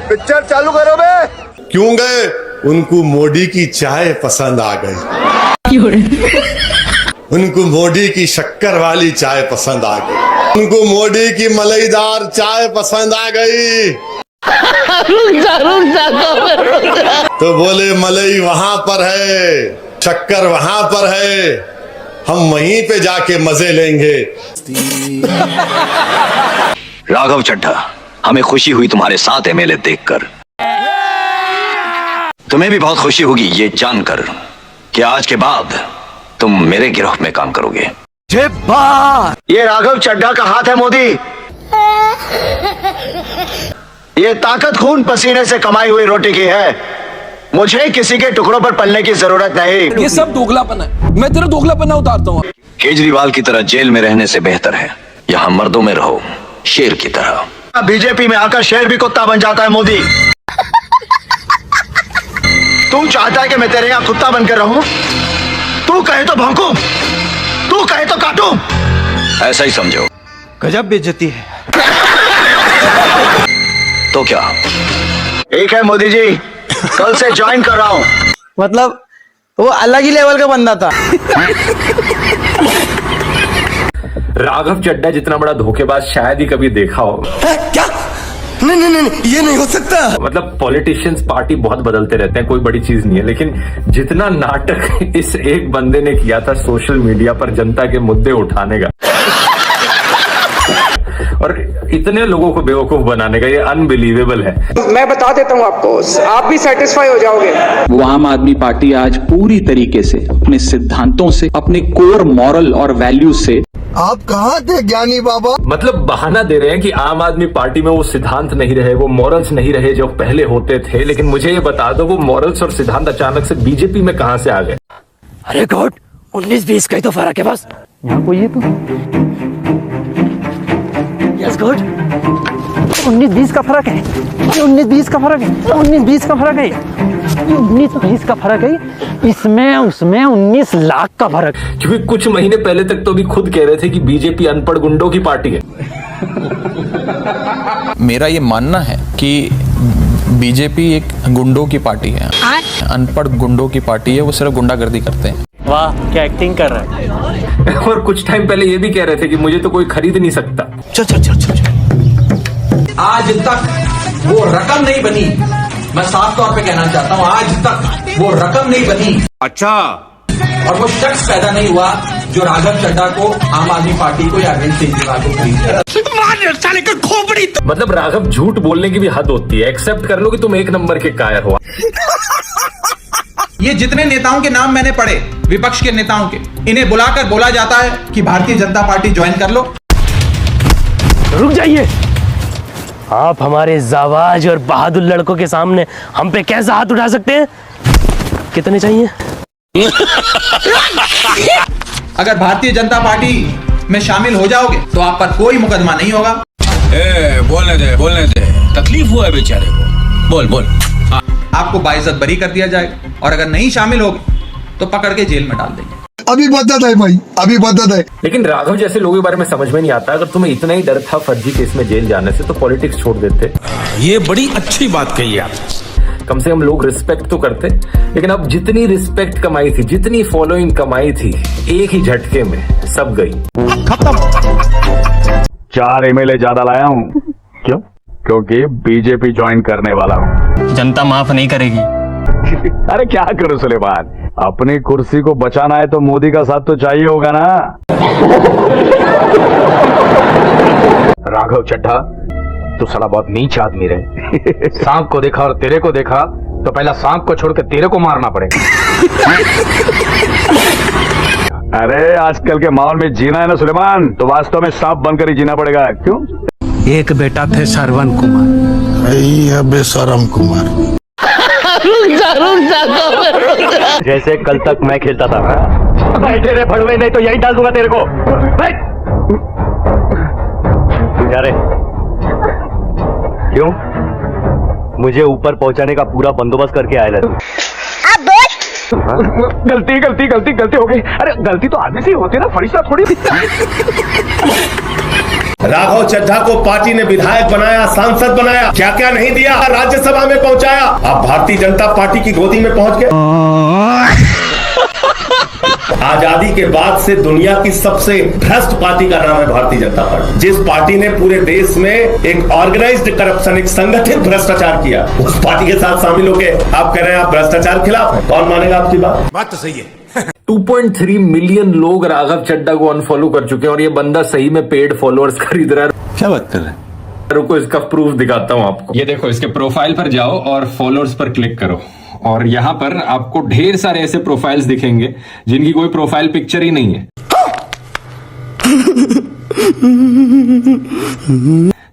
Picture चालू करो बे। क्यों गए? उनको मोदी की चाय पसंद आ गई, उनको मोदी की शक्कर वाली चाय पसंद आ गई, उनको मोदी की मलाईदार चाय पसंद आ गई। तो बोले मलाई वहां पर है, शक्कर वहां पर है, हम वहीं पे जाके मजे लेंगे। राघव चड्ढा, हमें खुशी हुई तुम्हारे साथ एमएलए देखकर। तुम्हें भी बहुत खुशी होगी ये जानकर कि आज के बाद तुम मेरे गिरोह में काम करोगे। ये राघव चड्ढा का हाथ है मोदी। ये ताकत खून पसीने से कमाई हुई रोटी की है। मुझे किसी के टुकड़ों पर पलने की जरूरत नहीं। ये सब दोगलापन है, मैं तेरा दोगलापन उतारता हूँ। केजरीवाल की तरह जेल में रहने से बेहतर है यहाँ मर्दों में रहो, शेर की तरह। बीजेपी में आकर शेर भी कुत्ता बन जाता है मोदी। तू चाहता है कि मैं तेरे यहाँ कुत्ता बनकर रहूं? तू कहे तो भौंकूं, तू कहे तो काटूं। ऐसा ही समझो। गजब बेइज्जती है। तो क्या? ठीक है मोदी जी, कल से ज्वाइन कर रहा हूं। मतलब वो अलग ही लेवल का बंदा था। राघव चड्ढा जितना बड़ा धोखेबाज शायद ही कभी देखा हो। क्या? नहीं, ये नहीं हो सकता। मतलब पॉलिटिशियंस पार्टी बहुत बदलते रहते हैं, कोई बड़ी चीज नहीं है, लेकिन जितना नाटक इस एक बंदे ने किया था सोशल मीडिया पर जनता के मुद्दे उठाने का और इतने लोगों को बेवकूफ बनाने का, ये अनबिलीवेबल है। मैं बता देता हूं आपको, आप भी सेटिस्फाई हो जाओगे। वो आम आदमी पार्टी आज पूरी तरीके से अपने सिद्धांतों से, अपने कोर मॉरल और वैल्यूज से। आप कहाँ थे ज्ञानी बाबा? मतलब बहाना दे रहे हैं कि आम आदमी पार्टी में वो सिद्धांत नहीं रहे, वो मॉरल्स नहीं रहे जो पहले होते थे। लेकिन मुझे ये बता दो, वो मॉरल्स और सिद्धांत अचानक से बीजेपी में कहां से आ गए? अरे गॉड, 19-20 का ही तो फर्क है बस। यहाँ कोई है तो 19-20 का फर्क है, 19-20 का फर्क है, 19-20 का फर्क है, 19-20 का फर्क है। इसमें उसमें 19 लाख का फर्क। क्योंकि कुछ महीने पहले तक तो भी खुद कह रहे थे कि बीजेपी अनपढ़ गुंडों की पार्टी है। मेरा ये मानना है कि बीजेपी एक गुंडों की पार्टी है, अनपढ़ गुंडों की पार्टी है, वो सिर्फ गुंडागर्दी करते हैं। वाह, क्या एक्टिंग कर रहा है। और कुछ टाइम पहले ये भी कह रहे थे कि मुझे तो कोई खरीद नहीं सकता। चल। आज तक वो रकम नहीं बनी, मैं साफ तौर पे कहना चाहता हूँ, आज तक वो रकम नहीं बनी। अच्छा। और वो शख्स पैदा नहीं हुआ जो राघव चड्ढा को, आम आदमी पार्टी को या अरविंद केजरीवाल को खरीद। मतलब राघव, झूठ बोलने की भी हद होती है। एक्सेप्ट कर लो कि तुम एक नंबर के कायर हो। ये जितने नेताओं के नाम मैंने पढ़े, विपक्ष के नेताओं के, इन्हें बुलाकर बोला जाता है कि भारतीय जनता पार्टी ज्वाइन कर लो। रुक जाइए, आप हमारे जाबाज और बहादुर लड़कों के सामने हम पे कैसा हाथ उठा सकते हैं? कितने चाहिए? अगर भारतीय जनता पार्टी में शामिल हो जाओगे तो आप पर कोई मुकदमा नहीं होगा। बोलने दे, तकलीफ हुआ है बेचारे को। बोल। आपको बाइज्जत बरी कर दिया जाएगा और अगर नहीं शामिल होगे तो पकड़ के जेल में डाल देंगे। अभी बदत है भाई, अभी बदत है। लेकिन राघव जैसे लोगों के बारे में समझ में नहीं आता। अगर तुम्हें इतना ही डर था फर्जी केस में जेल जाने से तो पॉलिटिक्स छोड़ देते। ये बड़ी अच्छी बात कही आप। कम से कम लोग रिस्पेक्ट तो करते। लेकिन अब जितनी रिस्पेक्ट कमाई थी, जितनी फॉलोइंग कमाई थी, एक ही झटके में सब गई, खत्म। 4 एमएलए ज्यादा लाया हूँ। क्यों? क्योंकि बीजेपी ज्वाइन करने वाला हूँ। जनता माफ नहीं करेगी। अरे क्या करूं सुलेमान, अपनी कुर्सी को बचाना है तो मोदी का साथ तो चाहिए होगा ना। राघव चड्ढा, तू साला बहुत नीच आदमी रहे। सांप को देखा और तेरे को देखा तो पहला सांप को छोड़ के तेरे को मारना पड़ेगा। अरे आजकल के माहौल में जीना है ना सुलेमान, तो वास्तव में सांप बनकर ही जीना पड़ेगा। क्यों? एक बेटा थे श्रवण कुमार, बेशरम कुमार। जैसे कल तक मैं खेलता था। बैठे रे भड़वे, नहीं तो यही डाल दूंगा तेरे को। जा रे। क्यों? मुझे ऊपर पहुंचाने का पूरा बंदोबस्त करके आया तू। गलती हो गई। अरे गलती तो आदमी से ही होती है ना, फरिश्ता थोड़ी। राघव चड्ढा को पार्टी ने विधायक बनाया, सांसद बनाया, क्या क्या नहीं दिया, राज्यसभा में पहुंचाया। अब भारतीय जनता पार्टी की गोदी में पहुंच गए। आजादी के बाद से दुनिया की सबसे भ्रष्ट पार्टी का नाम है भारतीय जनता पार्टी। जिस पार्टी ने पूरे देश में एक ऑर्गेनाइज्ड करप्शन, एक संगठित भ्रष्टाचार किया, उस पार्टी के साथ शामिल होकर आप कह रहे हैं आप भ्रष्टाचार खिलाफ हैं। कौन मानेगा आपकी बात? बात तो सही है। 2.3 मिलियन लोग राघव चड्ढा को अनफॉलो कर चुके हैं और ये बंदा सही में पेड फॉलोअर्स खरीद रहा है। क्या बात कर रहे हैं? रुको इसका प्रूफ दिखाता हूं आपको। ये देखो, इसके प्रोफाइल पर जाओ और फॉलोअर्स पर क्लिक करो और यहाँ पर आपको ढेर सारे ऐसे प्रोफाइल्स दिखेंगे जिनकी कोई प्रोफाइल पिक्चर ही नहीं है।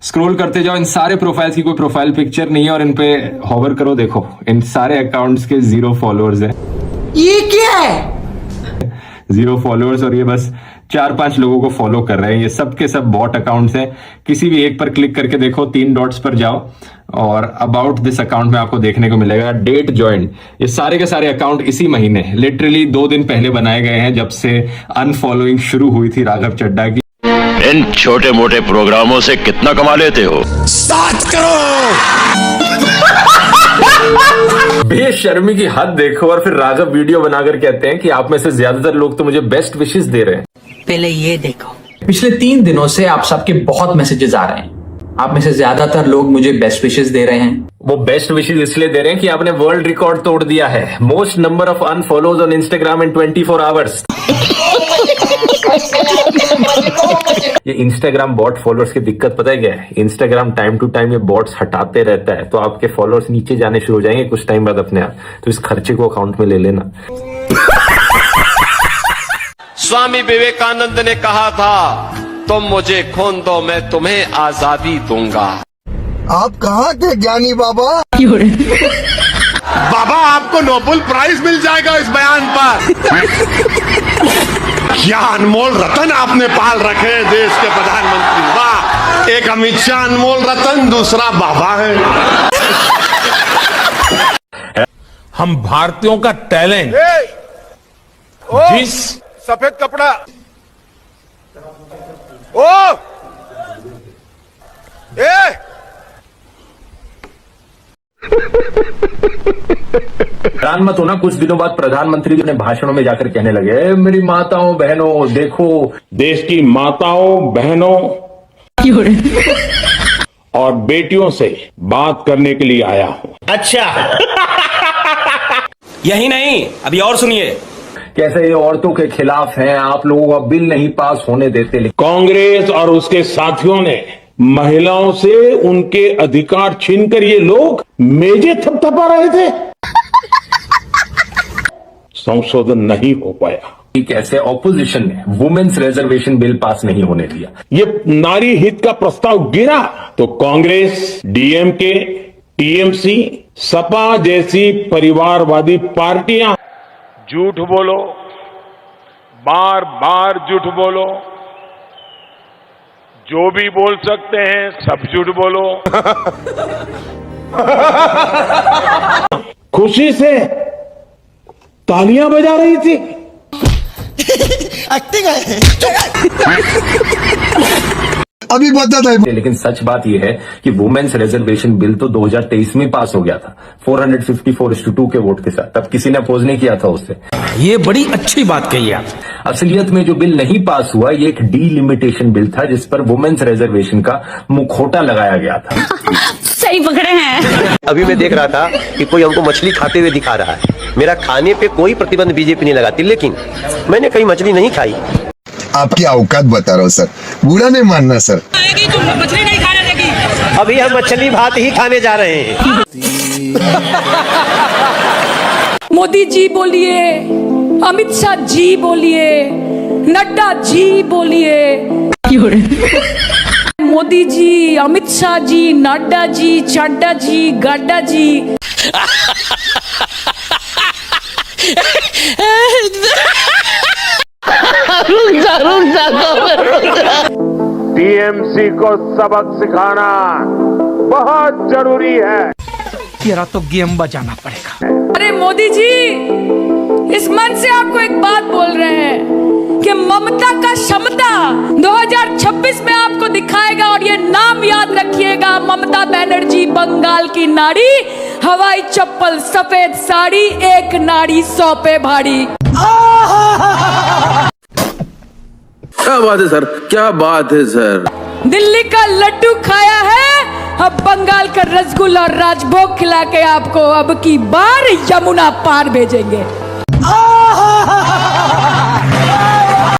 स्क्रॉल करते जाओ, इन सारे प्रोफाइल्स की कोई प्रोफाइल पिक्चर नहीं है और इन पे हॉवर करो, देखो इन सारे अकाउंट्स के 0 फॉलोअर्स है। ये क्या है? 0 फॉलोअर्स और ये बस 4-5 लोगों को फॉलो कर रहे हैं। ये सब के सब बॉट अकाउंट्स हैं। किसी भी एक पर क्लिक करके देखो, 3 डॉट्स पर जाओ और अबाउट दिस अकाउंट में आपको देखने को मिलेगा डेट ज्वाइन। ये सारे के सारे अकाउंट इसी महीने लिटरली 2 दिन पहले बनाए गए हैं, जब से अनफॉलोइंग शुरू हुई थी राघव चड्ढा की। इन छोटे मोटे प्रोग्रामों से कितना कमा लेते हो? 7 करोड़। बेशर्मी की हद देखो। और फिर राघव वीडियो बनाकर कहते हैं कि आप में से ज्यादातर लोग तो मुझे बेस्ट विशेस दे रहे हैं। पहले ये देखो, पिछले 3 दिनों से आप सबके बहुत मैसेजेस आ रहे हैं। आप में से ज्यादातर लोग मुझे बेस्ट विशेस दे रहे हैं। वो बेस्ट विशेस इसलिए दे रहे हैं कि आपने वर्ल्ड रिकॉर्ड तोड़ दिया है। Most number of unfollows on Instagram in 24 hours. ये इंस्टाग्राम बॉट फॉलोअर्स की दिक्कत पता है क्या है? इंस्टाग्राम टाइम टू टाइम ये बॉट्स हटाते रहता है, तो आपके फॉलोअर्स नीचे जाने शुरू हो जाएंगे कुछ टाइम बाद अपने आप। तो इस खर्चे को अकाउंट में ले लेना। स्वामी विवेकानंद ने कहा था, तुम मुझे खून दो, मैं तुम्हें आजादी दूंगा। आप कहाँ थे ज्ञानी बाबा? बाबा आपको नोबेल प्राइज मिल जाएगा इस बयान पर। क्या अनमोल रतन आपने पाल रखे हैं देश के प्रधानमंत्री। वाह, एक अमित शाह अनमोल रतन, दूसरा बाबा है। हम भारतीयों का टैलेंट जिस सफेद कपड़ा हैरान मत होना, कुछ दिनों बाद प्रधानमंत्री अपने भाषणों में जाकर कहने लगे, मेरी माताओं बहनों देखो, देश की माताओं बहनों और बेटियों से बात करने के लिए आया हूं। अच्छा यही नहीं, अभी और सुनिए। कैसे ये औरतों के खिलाफ हैं, आप लोगों का बिल नहीं पास होने देते। कांग्रेस और उसके साथियों ने महिलाओं से उनके अधिकार छीनकर ये लोग मेजे थपथपा रहे थे। संशोधन नहीं हो पाया। कैसे ऑपोजिशन ने वुमेन्स रिजर्वेशन बिल पास नहीं होने दिया। ये नारी हित का प्रस्ताव गिरा तो कांग्रेस, डीएमके, टीएमसी, सपा जैसी परिवारवादी पार्टियां झूठ बोलो, बार बार झूठ बोलो, जो भी बोल सकते हैं सब झूठ बोलो। खुशी से तालियां बजा रही थी। अभी बदत है। लेकिन सच बात यह है कि वुमेन्स रिजर्वेशन बिल तो 2023 में पास हो गया था 454:2 के वोट के साथ। तब किसी ने अपोज नहीं किया था उससे। ये बड़ी अच्छी बात कही आप। असलियत में जो बिल नहीं पास हुआ ये एक डीलिमिटेशन बिल था, जिस पर वुमेन्स रिजर्वेशन का मुखौटा लगाया गया था। सही पकड़े हैं। अभी मैं देख रहा था कि कोई हमको मछली खाते हुए दिखा रहा है। मेरा खाने पे कोई प्रतिबंध बीजेपी नहीं लगाती, लेकिन मैंने कहीं मछली नहीं खाई। आपकी औकात बता रहा हूँ सर, बुरा नहीं मानना सर। मछली नहीं खाने देगी। अभी हम मछली भात ही खाने जा रहे हैं। मोदी जी बोलिए, अमित शाह जी बोलिए, नड्डा जी बोलिए। मोदी जी, अमित शाह जी, नड्डा जी, चड्डा जी, गड्डा जी। टीएमसी को सबक सिखाना बहुत जरूरी है। तेरा तो गेम बजाना पड़ेगा। अरे मोदी जी, इस मन से आपको एक बात बोल रहे हैं कि ममता का क्षमता 2026 में आपको दिखाएगा। और ये नाम याद रखिएगा, ममता बनर्जी बंगाल की नारी, हवाई चप्पल सफेद साड़ी, एक नाड़ी 100 पे भारी। क्या बात है सर, क्या बात है सर। दिल्ली का लड्डू खाया है, अब बंगाल का रसगुल्ला और राजभोग खिला के आपको अब की बार यमुना पार भेजेंगे।